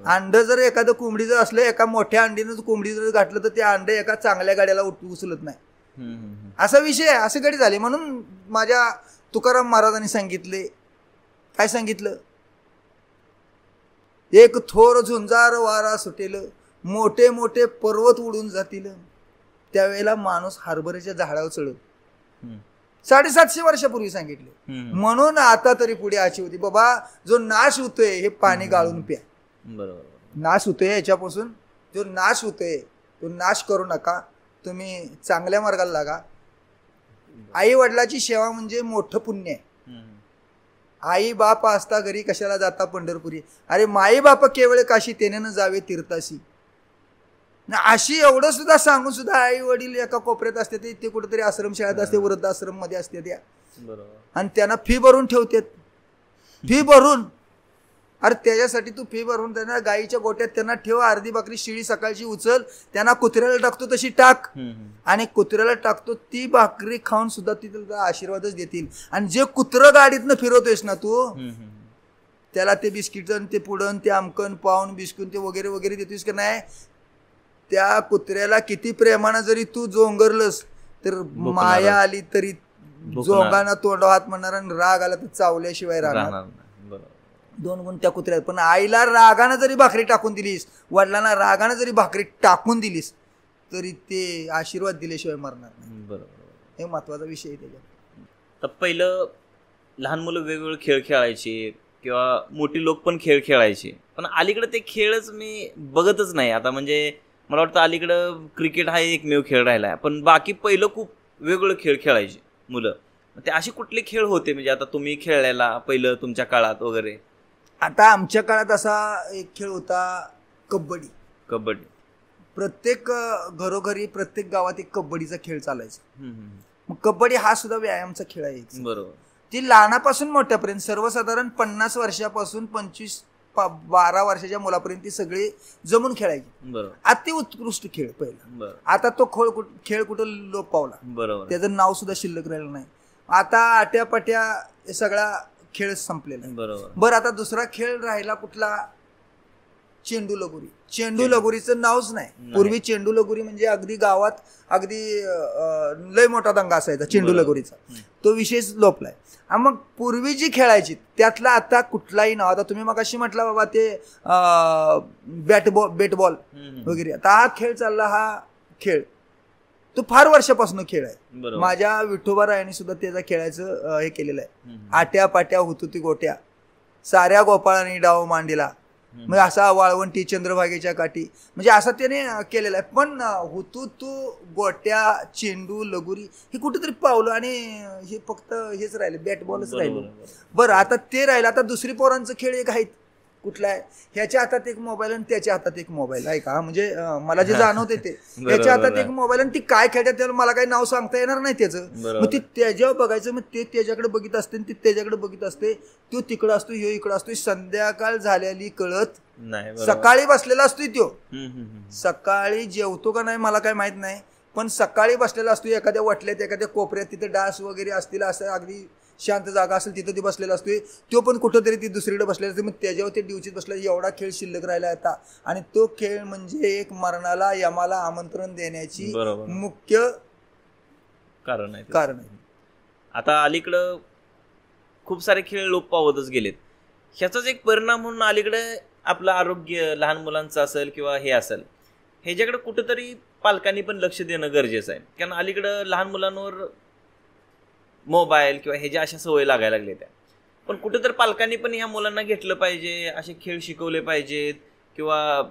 अंड जर एखादं कोंबडी जर असलं, एका मोठ्या अंडीनं कोंबडी जर घातलं तर ते अंड एका चांगल्या गाड्याला उचलत नाही. असा विषय आहे, असे गडी झाले. म्हणून माझ्या तुकाराम महाराजांनी सांगितले, काय सांगितलं? एक थोर झुंजार वारा सुटेल, मोठे मोठे पर्वत उडून जातील, त्यावेळेला माणूस हरभऱ्याच्या झाडावर चढल. 750 वर्षापूर्वी सांगितले. म्हणून आता तरी पुढे अशी होती बाबा, जो नाश होतोय हे पाणी गाळून प्या. बरोबर, नाश होतोय याच्यापासून, जो नाश होतोय तो नाश करू नका, तुम्ही चांगल्या मार्गाला लागा. आई वडिलाची सेवा म्हणजे मोठं पुण्य आहे. आई बाप असता घरी कशाला जाता पंढरपुरी? अरे माई बाप केवळ काशी तेने जावे तीर्थाशी. अशी एवढं सुद्धा सांगून सुद्धा आई वडील एका कोपऱ्यात असते, ते कुठेतरी आश्रमशाळेत असते, वृद्धाश्रम मध्ये असते त्या, आणि त्यांना फी भरून ठेवतात. फी भरून, अरे त्याच्यासाठी तू फी भरून त्यांना गाईच्या गोट्यात त्यांना ठेव, अर्धी भाकरी शिळी सकाळची उचल, त्यांना कुत्र्याला टाकतो तशी टाक, आणि कुत्र्याला टाकतो ती भाकरी खाऊन सुद्धा ती तुला आशीर्वादच देतील. आणि जे कुत्रं गाडीतनं फिरवतोयस ना तू, त्याला ते बिस्किट ते पुडण ते आमकन पाऊन बिस्कुट ते वगैरे वगैरे देतोयस का नाही, त्या कुत्र्याला किती प्रेमानं जरी तू जोंगरलंस तर माया आली तरी जोंगाना तोंडा हात म्हणणार, आणि राग आला तर चावल्याशिवाय राहणार. 2 गुण त्या कुत्र्यात. पण आईला रागानं जरी भाकरी टाकून दिलीस, वडिलांना रागानं जरी भाकरी टाकून दिलीस, तरी ते आशीर्वाद दिल्याशिवाय मरणार नाही. बरोबर, हे महत्वाचा विषय आहे त्याच्यात. तर पहिलं लहान मुलं वेगवेगळे खेळ खेळायचे किंवा मोठी लोक पण खेळ खेळायचे, पण अलीकडे ते खेळच मी बघतच नाही आता. म्हणजे मला वाटतं अलीकडं क्रिकेट हा एकमेव खेळ राहिला आहे, पण बाकी पहिलं खूप वेगवेगळे खेळ खेळायचे मुलं. ते असे कुठले खेळ होते म्हणजे आता तुम्ही खेळलेला पहिलं तुमच्या काळात वगैरे? आता आमच्या काळात असा एक खेळ होता कबड्डी. कबड्डी प्रत्येक घरोघरी प्रत्येक गावात एक कबड्डीचा खेळ चालायचा. मग कबड्डी हा सुद्धा व्यायामचा खेळ आहे. बरोबर. ती लहानापासून मोठ्यापर्यंत सर्वसाधारण 50 वर्षापासून 12 वर्षाच्या मुलापर्यंत ती सगळी जमून खेळायची. बरोबर. अति उत्कृष्ट खेळ पहिला. आता तो खेळ कुठं लोप पावला. बरोबर. त्याचं नाव सुद्धा शिल्लक राहिलं नाही. आता आट्यापाट्या सगळा खेळ संपलेला. बरोबर. बरं, आता दुसरा खेळ राहिला कुठला? चेंडू लगोरी. चेंडू लगोरीचं नावच नाही. पूर्वी चेंडू लगोरी म्हणजे अगदी गावात अगदी लय मोठा दंगा असायचा चेंडू लगोरीचा. तो विषयच लोपलाय. मग पूर्वी जी खेळायची त्यातला आता कुठलाही नाव. आता तुम्ही मग अशी म्हटलं बाबा ते बॅटबॉल वगैरे, आता हा खेळ चालला. हा खेळ तो फार वर्षापासून खेळ आहे. माझ्या विठोबा रायांनी सुद्धा त्याचा खेळायचं हे केलेलं आहे. आट्या पाट्या हुतुती गोट्या साऱ्या गोपाळांनी डाव मांडीला, मग असा वाळवंटी चंद्रभागेच्या काठी, म्हणजे असं त्याने केलेलं आहे. पण हुतुतू गोट्या चेंडू लगोरी हे कुठेतरी पावलं आणि हे फक्त हेच राहिलं, बॅटबॉलच राहिलं. बरं, आता ते राहिलं. आता दुसरी पोरांचं खेळ एक आहेत. कुठला आहे? ह्याच्या हातात एक मोबाईल आणि त्याच्या हातात एक मोबाईल आहे का? म्हणजे मला जे जाणवते ते ह्याच्या हातात एक मोबाईल आणि ती काय खेळतात त्याला मला काही नाव सांगता येणार नाही त्याचं. मग ते त्याच्यावर बघायचं, मग ते त्याच्याकडे बघित असते, ती त्याच्याकडे बघित असते, तो तिकडं असतो, ह्यो इकडं असतो. संध्याकाळ झालेली कळत नाही, सकाळी बसलेला असतोय तो. सकाळी जेवतो का नाही मला काय माहित नाही, पण सकाळी बसलेला असतो एखाद्या वटल्यात एखाद्या कोपऱ्यात, तिथे डास वगैरे असतील, असं अगदी शांत जागा असेल तिथं ती बसलेला असतोय. तो पण कुठंतरी ती दुसरीकडे बसलेला असते. मग त्याच्यावर ते डिवचीत बसला. एवढा खेळ शिल्लक राहिला आता. आणि तो खेळ म्हणजे एक मरणाला यमाला आमंत्रण देण्याची मुख्य कारण आहे. आता अलीकडं खूप सारे खेळ लोप पावतच गेलेत. ह्याचाच एक परिणाम म्हणून अलीकडे आपलं आरोग्य लहान मुलांचं असेल किंवा हे असेल ह्याच्याकडे कुठंतरी पालकांनी पण लक्ष देणं गरजेचं आहे. कारण अलीकडं लहान मुलांवर मोबाईल किंवा हे ज्या अशा सवयी लागायला लागल्या त्या, पण कुठं तर पालकांनी पण ह्या मुलांना घेतलं पाहिजे, असे खेळ शिकवले पाहिजेत किंवा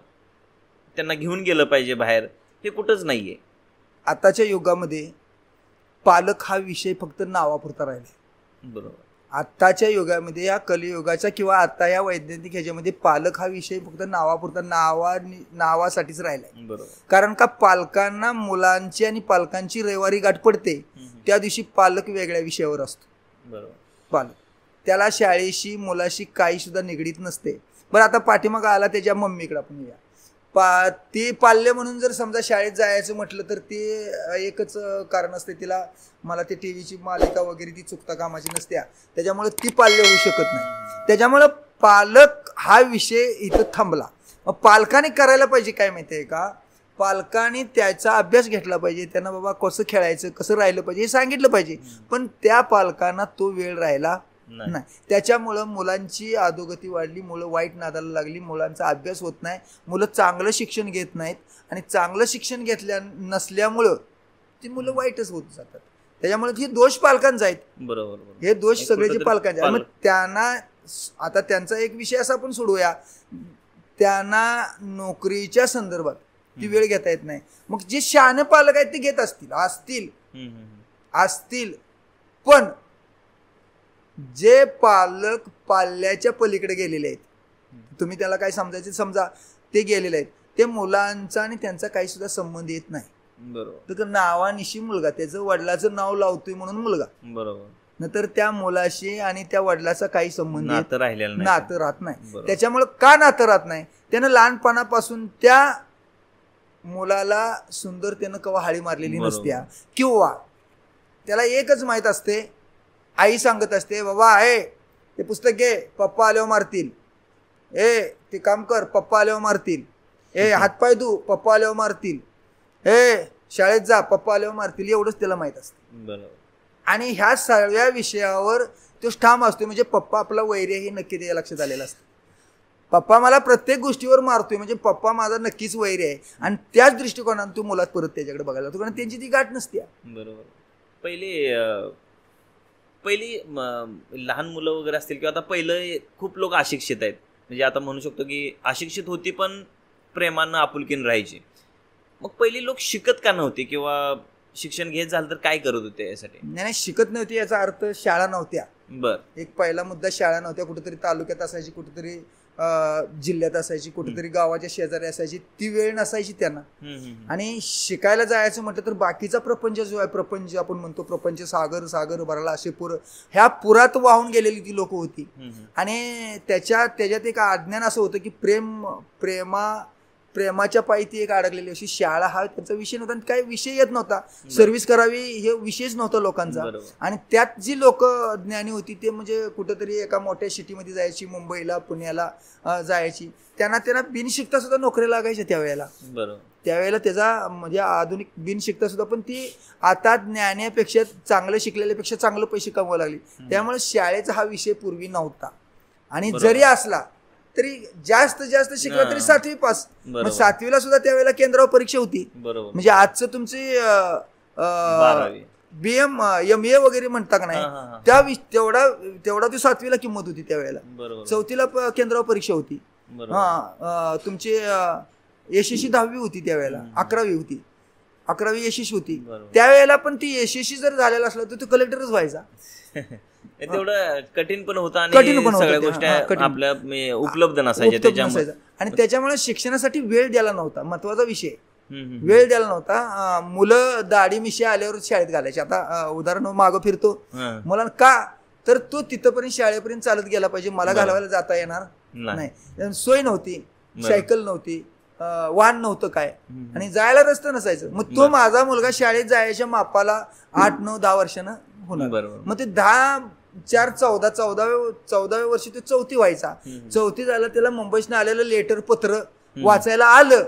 त्यांना घेऊन गेलं पाहिजे बाहेर, हे कुठंच नाहीये. आताच्या युगामध्ये पालक हा विषय फक्त नावापुरता राहिला. बरोबर. आत्ताच्या युगामध्ये, या कलियुगाच्या किंवा आता या वैज्ञानिक ह्याच्यामध्ये पालक हा विषय फक्त नावापुरता नावासाठीच राहिलाय. बरोबर. कारण का पालकांना मुलांची आणि पालकांची रविवारी गाठ पडते, त्या दिवशी पालक वेगळ्या विषयावर असतो. बरोबर. पालक त्याला शाळेशी मुलाशी काही सुद्धा निगडीत नसते. बरं, आता पाठीमाग आला त्याच्या मम्मीकडे आपण या. ती पाल्य म्हणून जर समजा शाळेत जायचं म्हटलं तर ते एकच कारण असते, तिला मला ते टीव्हीची मालिका वगैरे ती चुकता कामाची नसत्या, त्याच्यामुळे ती पाल्य होऊ शकत नाही. त्याच्यामुळं पालक हा विषय इथं थांबला. मग पालकाने करायला पाहिजे काय माहिती आहे का, पालकांनी त्याचा अभ्यास घेतला पाहिजे, त्यांना बाबा कसं खेळायचं कसं राहिलं पाहिजे हे सांगितलं पाहिजे. पण त्या पालकांना तो वेळ राहिला नाही. त्याच्यामुळं मुलांची अधोगती वाढली, मुलं वाईट नादाला लागली, मुलांचा अभ्यास होत नाही, मुलं चांगलं शिक्षण घेत नाहीत आणि चांगलं शिक्षण नसल्यामुळं ती मुलं वाईटच होत जातात. त्याच्यामुळे हे दोष पालकांचा आहेत. बरोबर. हे दोष सगळे जे पालकांचे आहेत. मग त्यांना आता त्यांचा एक विषय असा आपण सोडूया, त्यांना नोकरीच्या संदर्भात ती वेळ घेता येत नाही. मग जे शहाणे पालक आहेत ते घेत असतील पण जे पालक पाल्याच्या पलीकडे गेलेले आहेत, तुम्ही त्याला काय समजायचे समजा, ते गेलेले आहेत, ते मुलांचा आणि त्यांचा काही सुद्धा संबंध येत नाही. बरोबर. तर नावानिशी मुलगा, त्याचं वडिलाचं नाव लावतोय म्हणून मुलगा. बरोबर. नंतर त्या मुलाशी आणि त्या वडिलाचा काही संबंध नातं राहत नाही. त्याच्यामुळे का नातं राहत नाही, त्यानं लहानपणापासून त्या मुलाला सुंदरतेनं कवा हाळी मारलेली नसत्या, किंवा त्याला एकच माहित असते, आई सांगत असते बाबा आहे ते पुस्तक घे, पप्पा आल्यावर मारतील, ते काम कर, पप्पा आल्यावर मारतील, हातपाय धू, पप्पा आल्यावर मारतील, शाळेत जा, पप्पा आल्यावर मारतील, एवढंच त्याला माहित असतं. बरोबर. आणि ह्या सगळ्या विषयावर तो ठाम असतो. म्हणजे पप्पा आपला वैरी हे नक्की त्या लक्षात आलेलं असतं. पप्पा मला प्रत्येक गोष्टीवर मारतोय म्हणजे पप्पा माझा नक्कीच वैरी आहे. आणि त्याच दृष्टिकोनातून तो मुलात परत त्याच्याकडे बघायला लागतो, कारण त्यांची ती गाठ नसते. बरोबर. पहिली लहान मुलं वगैरे असतील किंवा आता पहिलं खूप लोक अशिक्षित आहेत, म्हणजे आता म्हणू शकतो की अशिक्षित होती पण प्रेमानं आपुलकीनं राहायची. मग पहिली लोक शिकत का नव्हते किंवा शिक्षण घेत झालं तर काय करत होते यासाठी? नाही, शिकत नव्हती याचा अर्थ शाळा नव्हत्या. बर. एक पहिला मुद्दा, शाळा नव्हत्या. कुठेतरी तालुक्यात असायची, कुठेतरी जिल्ह्यात असायची, कुठेतरी गावाच्या शेजारी असायची, ती वेळ नसायची त्यांना. आणि शिकायला जायचं म्हटलं तर बाकीचा प्रपंच जो आहे, प्रपंच आपण म्हणतो, प्रपंच सागर भरला, असे ह्या पुरात वाहून गेलेली ती लोक होती. आणि त्याच्यात एक अज्ञान असं होतं की प्रेमाच्या पायी ती एक अडकलेली अशी. शाळा हा त्यांचा विषय नव्हता, काही विषय येत नव्हता. सर्व्हिस करावी हे विषयच नव्हता लोकांचा. आणि त्यात जी लोक ज्ञानी होती ते म्हणजे कुठेतरी एका मोठ्या सिटीमध्ये जायची, मुंबईला पुण्याला जायची, त्यांना बिन शिकता सुद्धा नोकरी लागायच्या त्यावेळेला त्याचा म्हणजे आधुनिक बिन शिकता सुद्धा. पण ती आता ज्ञानापेक्षा चांगलं शिकलेल्यापेक्षा चांगलं पैसे कमवायला लागली. त्यामुळे शाळेचा हा विषय पूर्वी नव्हता. आणि जरी असला तरी जास्त शिकलं तरी 7वी पास. मग 7वीला सुद्धा त्यावेळेला केंद्रावर परीक्षा होती. म्हणजे आजचं तुमची BM MA वगैरे म्हणता का नाही, तेवढा ती 7वीला किंमत होती त्यावेळेला. 4थीला केंद्रावर परीक्षा होती. तुमची यशस्वी 10वी होती त्यावेळेला, 11वी होती, 11वी यशस्वी होती त्यावेळेला. पण ती यशस्वी जर झालेला असला तर तो कलेक्टरच व्हायचा. तेवढं कटीन पण होतं आणि सगळ्या गोष्टी आपल्या उपलब्ध नसायच्या. आणि त्याच्यामुळे शिक्षणासाठी वेळ द्यायला नव्हता, महत्वाचा विषय. वेळ द्यायला नव्हता. मुलं दाढी मिशी आल्यावर शाळेत घालायची. आता उदाहरण मागं फिरतो मुलांना का, तर तो तिथपर्यंत शाळेपर्यंत चालत गेला पाहिजे, मला घालवायला जाता येणार नाही. सोय नव्हती, सायकल नव्हती, वाहन नव्हतं काय, आणि जायला रस्ता नसायचं. मग तो माझा मुलगा शाळेत जायच्या मापाला 8, 9, 10 वर्षानं होणार. मग ते 14व्या वर्षी तो 4थी व्हायचा. 4थी झाला, त्याला मुंबईतनं आलेलं लेटर पत्र वाचायला आलं,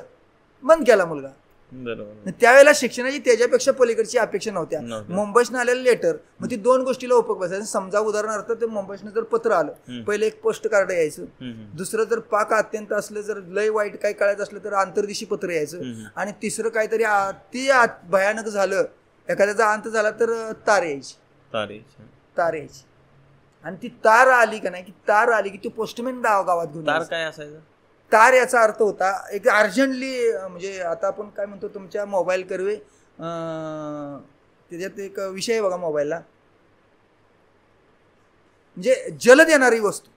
बंद केला मुलगा. बरोबर. त्यावेळेला शिक्षणाची त्याच्यापेक्षा पलीकडची अपेक्षा नव्हत्या. मुंबईतनं आलेलं लेटर, मग ती 2 गोष्टीला उपयोग बसायचं. समजा उदाहरणार्थ ते मुंबईतनं जर पत्र आलं, पहिले एक पोस्ट कार्ड यायचं, दुसरं जर पाक अत्यंत असलं, जर लय वाईट काही कळायचं असलं तर आंतरदिशी पत्र यायचं, आणि तिसरं काहीतरी अति भयानक झालं, एखाद्याचा अंत झाला तर तार यायची. आणि ती तार आली का नाही, की तार आली की ती पोस्टमॅन गावात घेऊन. तार काय असायचं? तार याचा अर्थ होता एक अर्जंटली, म्हणजे आता आपण काय म्हणतो तुमच्या मोबाईल करवे, त्याच्यात एक विषय आहे बघा मोबाईलला, म्हणजे जलद येणारी वस्तू.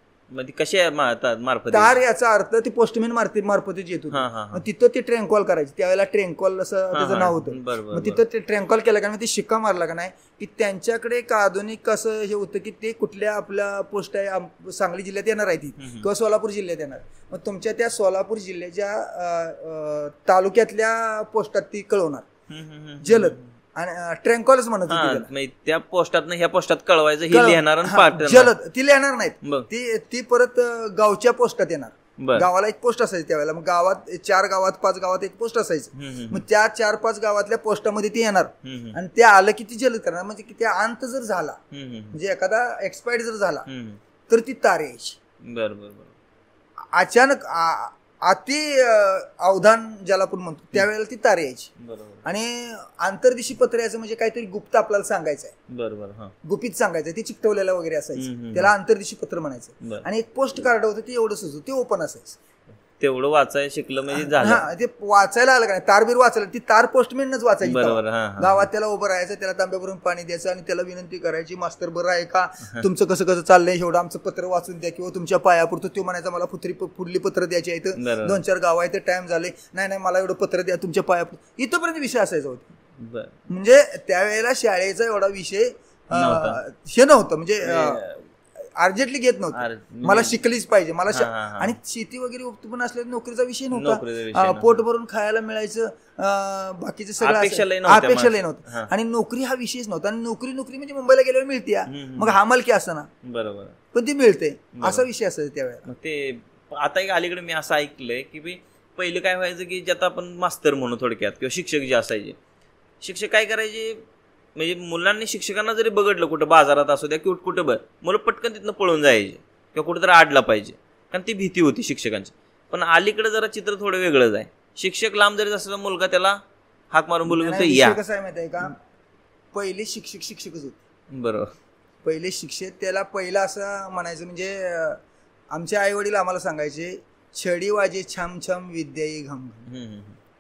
कशी मार्फत? तार याचा अर्थ ती पोस्टमॅन मार्फतच येत होती. मग तिथं ते ट्रेन कॉल करायचे, त्यावेळेला ट्रेन कॉल असं त्याचं नाव होतं. मग तिथं ते ट्रेन कॉल केला का नाही, ते शिक्का मारला का नाही, की त्यांच्याकडे एक आधुनिक असं हे होतं की ते कुठल्या आपल्या पोस्ट आहे, सांगली जिल्ह्यात येणार आहे ती किंवा सोलापूर जिल्ह्यात येणार, मग तुमच्या त्या सोलापूर जिल्ह्याच्या तालुक्यातल्या पोस्टात ती कळवणार जलद. आणि ट्रेन कॉलच म्हणत होती त्या पोस्टात ह्या पोस्टात कळवायचं, हे लिहिणार जलद. ती लिहिणार नाहीत, ती परत गावच्या पोस्टात येणार. गावाला एक पोस्ट असायची त्यावेळेला, मग गावात 4 गावात 5 गावात एक पोस्ट असायचं, मग त्या 4-5 गावातल्या पोस्टामध्ये ती येणार, आणि ते आलं की ती जलद करणार. म्हणजे की त्या अंत जर झाला, म्हणजे एखादा एक्सपायर्ड जर झाला तर ती तार यायची. बरोबर. अचानक अति अवधान ज्याला आपण म्हणतो त्यावेळेला ती तार यायची. आणि आंतरदिशी पत्र यायचं म्हणजे काहीतरी गुप्त आपल्याला सांगायचं आहे. बरोबर. गुपित सांगायचं, ते चिकटवलेलं वगैरे असायचं, त्याला आंतरदिशी पत्र म्हणायचं. आणि एक पोस्ट कार्ड होतं, ते एवढंच होतं, ते ओपन असायचं. तेवढं वाचायला शिकलं म्हणजे झालं. ते वाचायला आलं का नाही, तारबीर वाचायला, ती तार पोस्टमॅनच वाचायची. बरोबर. गावात त्याला उभं राहायचं, त्याला तांब्या भरून पाणी द्यायचं, आणि त्याला विनंती करायची, मास्तर बरं आहे का, तुमचं कसं कसं चाललंय, एवढं आमचं पत्र वाचून द्या, किंवा तुमच्या पायापुरतं. तो म्हणायचा मला पुढली पत्र द्यायची आहे, 2-4 गाव आहे, ते टाइम झाले, नाही मला एवढं पत्र द्या तुमच्या पायापुरतं. इथंपर्यंत विषय असायचा होता. म्हणजे त्यावेळेला शाळेचा एवढा विषय हे नव्हतं, म्हणजे अर्जंटली घेत नव्हतं, मला शिकलीच पाहिजे, मला. आणि शेती वगैरे उत्पन्न असल्याने नोकरीचा विषय नव्हता, पोट भरून खायला मिळायचं, बाकीचं सगळं अपेक्षा लय नव्हतं, आणि नोकरी हा विषयच नव्हता. आणि नोकरी नोकरी मुंबईला गेल्यावर मिळते, मग हमालकी असताना बरोबर, पण ती मिळते, असा विषय असायचा त्यावेळेला. ते आता एक अलीकडे मी असं ऐकलंय की पहिलं काय व्हायचं की ज्यात आपण मास्तर म्हणू थोडक्यात, किंवा शिक्षक जे असायचे, शिक्षक काय करायचे, म्हणजे मुलांनी शिक्षकांना जरी बघितलं कुठं बाजारात असू द्या किंवा कुठं मुलं पटकन तिथनं पळून जायचे, किंवा कुठं तरी आडला पाहिजे, कारण ती भीती होती शिक्षकांची. पण अलीकडे जरा चित्र थोडं वेगळंच आहे. शिक्षक लांब जरी असला मुलगा त्याला हाक मारून बोलून या. कसं आहे माहिती आहे का, पहिले शिक्षकच होते. बरोबर. पहिले शिक्षक त्याला पहिला असं म्हणायचं, म्हणजे आमचे आई वडील आम्हाला सांगायचे, छडी वाजे छाम छाम विद्याई घम.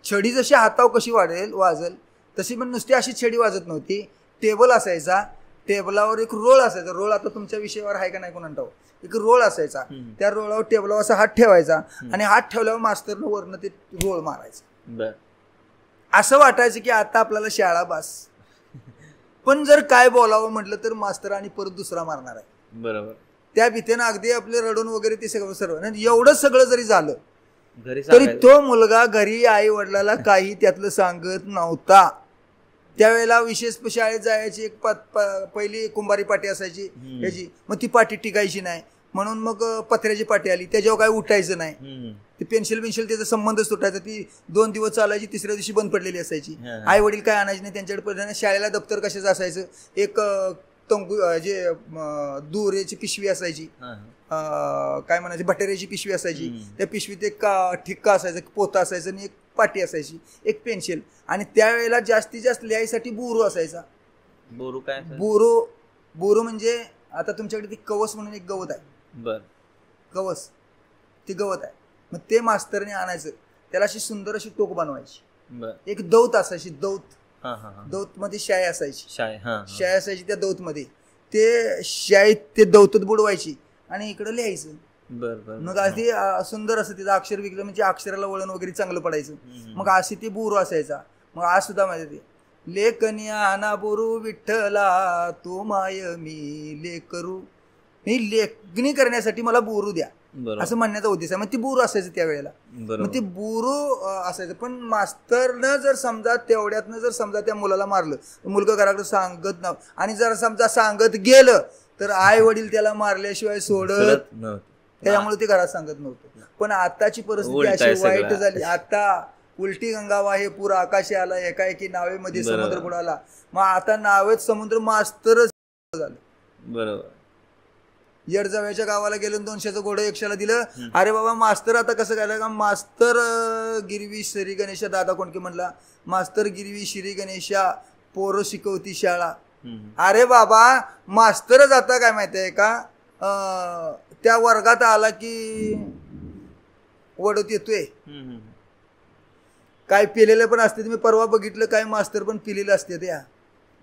छडी जशी हातावर कशी वाजल तशी पण नुसती अशी छडी वाजत नव्हती. टेबल असायचा, टेबलावर एक रोल असायचा. रोल आता तुमच्या विषयावर आहे का नाही कोण ठाऊक, एक रोल असायचा, त्या रोलावर टेबलावर असा हात ठेवायचा, आणि हात ठेवल्यावर मास्तरनं वरनं ते रोल मारायचं. असं वाटायचं की आता आपल्याला शाळा बास. पण जर काय बोलावं म्हटलं तर मास्तर आणि परत दुसरा मारणार आहे. बरोबर. त्या भीतीनं अगदी आपले रडून वगैरे ते सगळं सर्व. एवढं सगळं जरी झालं तरी तो मुलगा घरी आई वडिलाला काही त्यातलं सांगत नव्हता. त्यावेळेला विशेष शाळेत जायची एक पहिली कुंभारी पाटी असायची त्याची, मग ती पाटी टिकायची नाही, म्हणून मग पत्र्याची पाटी आली, त्याच्यावर काय उठायचं नाही. ती पेन्सिल त्याचा संबंधच तुटायचा. ती 2 दिवस चालायची, तिसऱ्या दिवशी बंद पडलेली असायची. आई वडील काय आणायचे नाही त्यांच्याकडे. शाळेला दप्तर कशाचं असायचं, एक तंगू जे दुरेची पिशवी असायची, काय म्हणायची बटेऱ्याची पिशवी असायची, त्या पिशवीत एक ठिक्का असायचा, पोता असायचं, आणि एक पाटी असायची, एक पेन्सिल. आणि त्यावेळेला जास्तीत जास्त लिहायसाठी बोरू असायचा. बोरू काय? बोरू म्हणजे आता तुमच्याकडे ती कवस म्हणून एक गवत आहे, कवस, ती गवत आहे. मग ते मास्तरने आणायचं, त्याला अशी सुंदर अशी टोक बनवायची. एक दौत असायची, दौत मध्ये शाई असायची, शाई असायची. त्या दौत मध्ये ते शाईत ते दौतच बुडवायची आणि इकडे लिहायचं. मग अशी सुंदर असं तिचं अक्षर विकलं, म्हणजे अक्षराला वळण वगैरे चांगलं पडायचं. मग अशी ती बोरू असायचा. मग आज सुद्धा माहिती, लेखनिया ना बोरू विठ्ठला तो माय मी लेकरू, मी लेखणी करण्यासाठी मला बोरू द्या, असं म्हणण्याचा उद्देश आहे. मग ती बोरू असायचं त्यावेळेला. मग ती बोरू असायचं. पण मास्तरनं जर समजा तेवढ्यातनं जर समजा त्या मुलाला मारलं, मुलगा घराकडे सांगत नव्हतं, आणि जर समजा सांगत गेलं तर आई वडील त्याला मारल्याशिवाय सोडत, त्याच्यामुळे ते घरात सांगत नव्हतं. पण आताची परिस्थिती अशी वाईट झाली. आता उलटी गंगा वाहे पूर आकाशी आला, एकाएकी नावेमध्ये समुद्र बुडाला. मग आता नावेत समुद्र मास्तरच झालं. बरोबर. येडजाव्याच्या गावाला गेलो 200चं घोडं 100ला दिलं. अरे बाबा मास्तर आता कसं काय का, मास्तर गिरवी श्री गणेशा, दादा कोणके म्हणला, मास्तर गिरवी श्री गणेशा पोरं शिकवती शाळा. अरे बाबा मास्तरच आता काय माहितीये का, त्या वर्गात आला की वडत येतोय. काय पिलेलं पण असते, तुम्ही परवा बघितलं काय मास्तर पण पिलेलं असते त्या.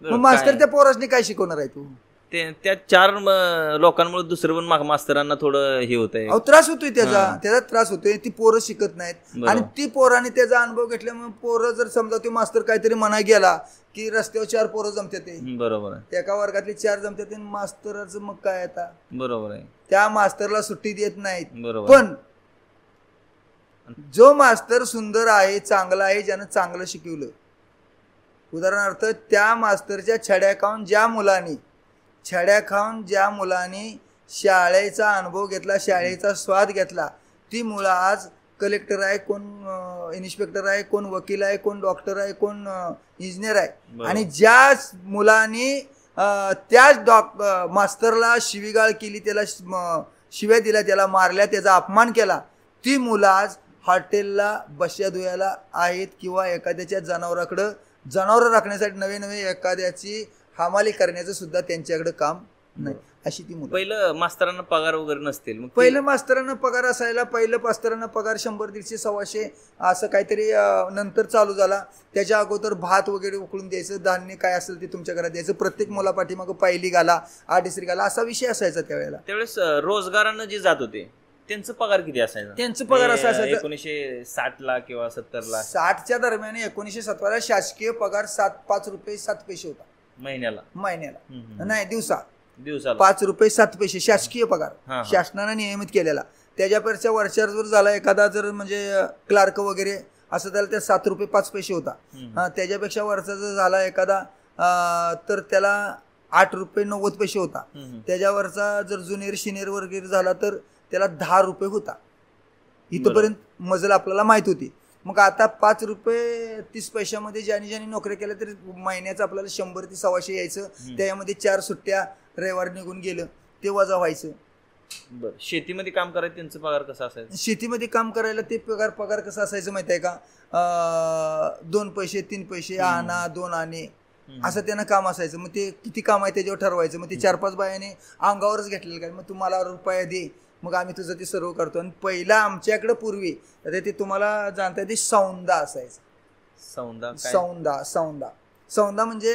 मग मास्तर त्या पोरासनी काय शिकवणार आहे तू. त्या 4 लोकांमुळे दुसरं पण मास्तरांना थोडं हे होत आहे, त्रास होतोय त्याचा त्रास होतोय. ती पोरं शिकत नाहीत आणि ती पोराने त्याचा अनुभव घेतल्यामुळे पोरं जर समजा तो मास्तर काहीतरी म्हणा गेला की रस्त्यावर 4 पोरं जमतात ते. बरोबर आहे. एका वर्गातली 4 जमतात मास्तराचं मग काय आता. बरोबर आहे. त्या मास्तरला सुट्टी देत नाहीत. बरोबर. पण जो मास्तर सुंदर आहे, चांगला आहे, ज्यानं चांगलं शिकवलं, उदाहरणार्थ त्या मास्तरच्या छड्या खाऊन ज्या मुलांनी शाळेचा अनुभव घेतला, शाळेचा स्वाद घेतला, ती मुलं आज कलेक्टर आहे, कोण इन्स्पेक्टर आहे, कोण वकील आहे, कोण डॉक्टर आहे, कोण इंजिनियर आहे. आणि ज्या मुलांनी त्याच मास्तरला शिवीगाळ केली, त्याला शिव्या दिल्या, त्याला मारल्या, त्याचा अपमान केला, ती मुलं आज हॉटेलला बश्या धुयाला आहेत किंवा एखाद्याच्या जनावरं राखण्यासाठी नवे एखाद्याची हमाली करण्याचं सुद्धा त्यांच्याकडे काम नाही. अशी ती मुलं. पहिलं मास्तरांना पगार वगैरे नसतील. पहिलं मास्तरांना पगार असायला, पहिलं मास्तरांना पगार 100, 150, 125 असं काहीतरी नंतर चालू झाला. त्याच्या अगोदर भात वगैरे उकळून द्यायचं, धान्य काय असेल ते तुमच्या घरात द्यायचं, प्रत्येक मुलापाठीमागं पहिली घाला, आठीसरी घाला, असा विषय असायचा त्यावेळेला. त्यावेळेस रोजगारानं जे जात होते त्यांचं पगार किती असायचा. त्यांचं पगार असायचं 1960ला किंवा 70ला. 60च्या दरम्यान 1970ला शासकीय पगार 5 रुपये 7 पैसे होता महिन्याला. नाही, दिवसाला 5 रुपये 7 पैसे शासकीय पगार, शासनानं नियमित केलेला. त्याच्यापेक्षा वर्षावर जर झाला एखादा, जर म्हणजे क्लार्क वगैरे असं त्याला त्या 7 रुपये 5 पैसे होता. त्याच्यापेक्षा वर्षा जर झाला एखादा तर त्याला 8 रुपये 90 पैसे होता. त्याच्यावरचा जर ज्युनियर सिनियर वगैरे झाला तर त्याला 10 रुपये होता. इथपर्यंत मजल आपल्याला माहित होती. मग आता 5 रुपये 30 पैशामध्ये ज्यांनी नोकरी केल्या तरी महिन्याचं आपल्याला 100 ते 125 यायचं. त्याच्यामध्ये 4 सुट्ट्या रविवार निघून गेलं ते वजा व्हायचं. बरं. शेतीमध्ये काम करायचं त्यांचं पगार कसं असायचं. शेतीमध्ये काम करायला ते पगार कसं असायचं माहिती आहे का, 2 पैसे 3 पैसे आणा 2 आणे असं त्यांना काम असायचं. मग ते किती काम आहे त्याच्यावर ठरवायचं. मग ते 4-5 बायाने अंगावरच घेतलेलं काय, मग तुम्हाला रुपया दे, मग आम्ही तुझं ते सर्व करतो. आणि पहिला आमच्याकडे पूर्वी ते तुम्हाला जाणता ते सौंदा असायचं. सौंदा म्हणजे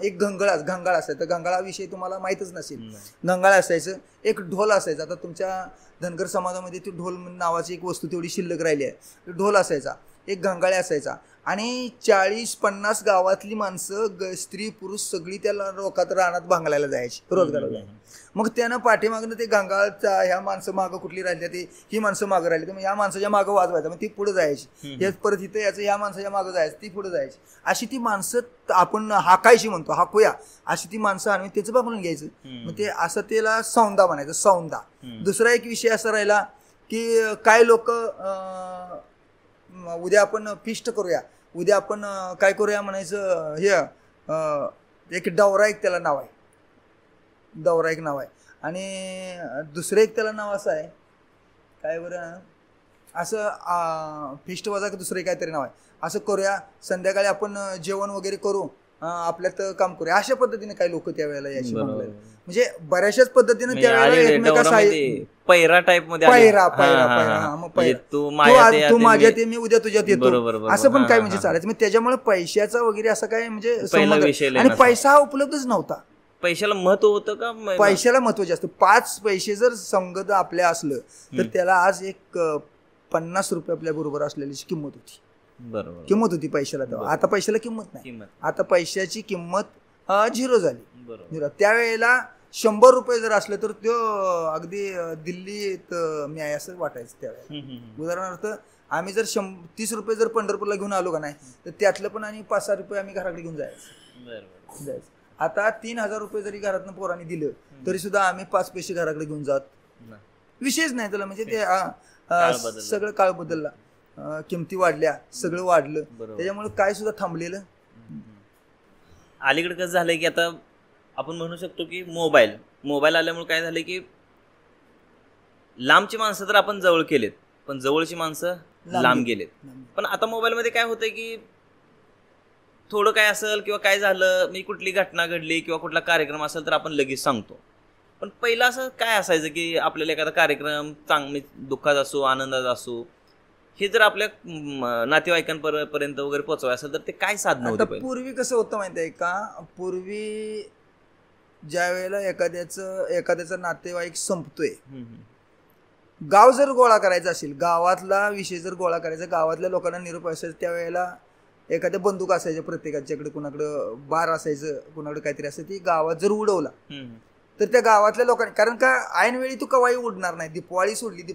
एक घंगाळ असायचं. घंगाळाविषयी तुम्हाला माहीतच नसेल. घंगाळ असायचं. एक ढोल असायचा. आता तुमच्या धनगर समाजामध्ये ती ढोल नावाची एक वस्तू तेवढी शिल्लक राहिली आहे. ढोल असायचा, एक घंगाळे असायचा. आणि 40-50 गावातली माणसं स्त्री पुरुष सगळी त्याला रोखात रानात भांगलायला जायची रोजगाराला. मग त्यानं पाठीमागनं ते घंगाळचा ह्या माणसं मागं कुठली राहिली ती ही माणसं मागं राहिली तर मग ह्या माणसाच्या मागं वाजवायचं, मग ती पुढे जायची. हेच परत इथं याचं ह्या माणसाच्या मागं जायचं, ती पुढे जायची. अशी ती माणसं आपण हाकायची म्हणतो, हाकूया अशी ती माणसं आणून त्याचं बघून घ्यायचं. मग ते असं त्याला सौंदा म्हणायचं, सौंदा. दुसरा एक विषय असा राहिला की काय लोक उद्या आपण फिस्ट करूया, उद्या आपण काय करूया म्हणायचं, हे एक डवरा एक त्याला नाव आहे, डवरा एक नाव आहे. आणि दुसरं एक त्याला नाव असं आहे काय बरं, असं फिस्ट वजा की दुसरं काहीतरी नाव आहे. असं करूया, संध्याकाळी आपण जेवण वगैरे करू, आपल्यात काम करूया, अशा पद्धतीने काही लोक त्यावेळेला यायची. म्हणजे बऱ्याचशाच पद्धतीने त्यावेळेला पैरा टाइप मध्ये तू माझ्यात ये मी उद्या तुझ्यात येतो असं पण काय म्हणजे चालायचं. मग त्याच्यामुळे पैशाचा वगैरे असं काय म्हणजे, आणि पैसा उपलब्धच नव्हता. पैशाला महत्व होतं का? पैशाला महत्व जास्त. 5 पैसे जर संगत आपल्या असलं तर त्याला आज एक 50 रुपये आपल्या बरोबर असलेली किंमत होती. बरोबर, किंमत होती पैशाला तेव्हा. आता पैशाला किंमत नाही. आता पैशाची किंमत 0 झाली. त्यावेळेला 100 रुपये जर असलं तर तो अगदी दिल्लीत मी आहे असं वाटायचं त्यावेळेला. उदाहरणार्थ आम्ही जर 30 रुपये जर पंढरपूरला घेऊन आलो का नाही तर त्यातलं पण आणि 5-6 रुपये आम्ही घराकडे घेऊन जायचं. आता 3000 रुपये जरी घरातनं पोरांनी दिलं तरी सुद्धा आम्ही 5 पैसे घराकडे घेऊन जात विषयच नाही त्याला. म्हणजे ते सगळं काळ बदलला. किमती वाढल्या, सगळं वाढलं, त्याच्यामुळे काय सुद्धा थांबलेलं. अलीकडे कसं झालंय की आता आपण म्हणू शकतो की मोबाईल आल्यामुळे काय झालं की लांबची माणसं तर आपण जवळ केलेत, पण जवळची माणसं लांब गेलेत. पण आता मोबाईलमध्ये काय होतंय की थोडं काय असेल किंवा काय झालं, मी कुठली घटना घडली किंवा कुठला कार्यक्रम असेल तर आपण लगेच सांगतो. पण पहिलं असं काय असायचं की आपल्याला एखादा कार्यक्रम दुःखात असो आनंदात असो, हे जर आपल्या नातेवाईकांपर्यंत वगैरे पोहोचवायचं असेल तर ते काय साधन होतं? पूर्वी कसं होतं माहिती आहे का, पूर्वी ज्या वेळेला एखाद्याचा नातेवाईक संपतोय, गाव जर गोळा करायचा असेल, गावातला विषय जर गोळा करायचा, गावातल्या लोकांना निरोप असायचा, त्यावेळेला एखाद्या बंदूक असायच्या प्रत्येकाच्याकडे, कुणाकडं बार असायचं, कुणाकडे काहीतरी असायचं, ती गावात जर उडवला तर त्या गावातल्या लोकांनी, कारण का ऐनवेळी तू कवाही उडणार नाही, दिपवाळी सोडली,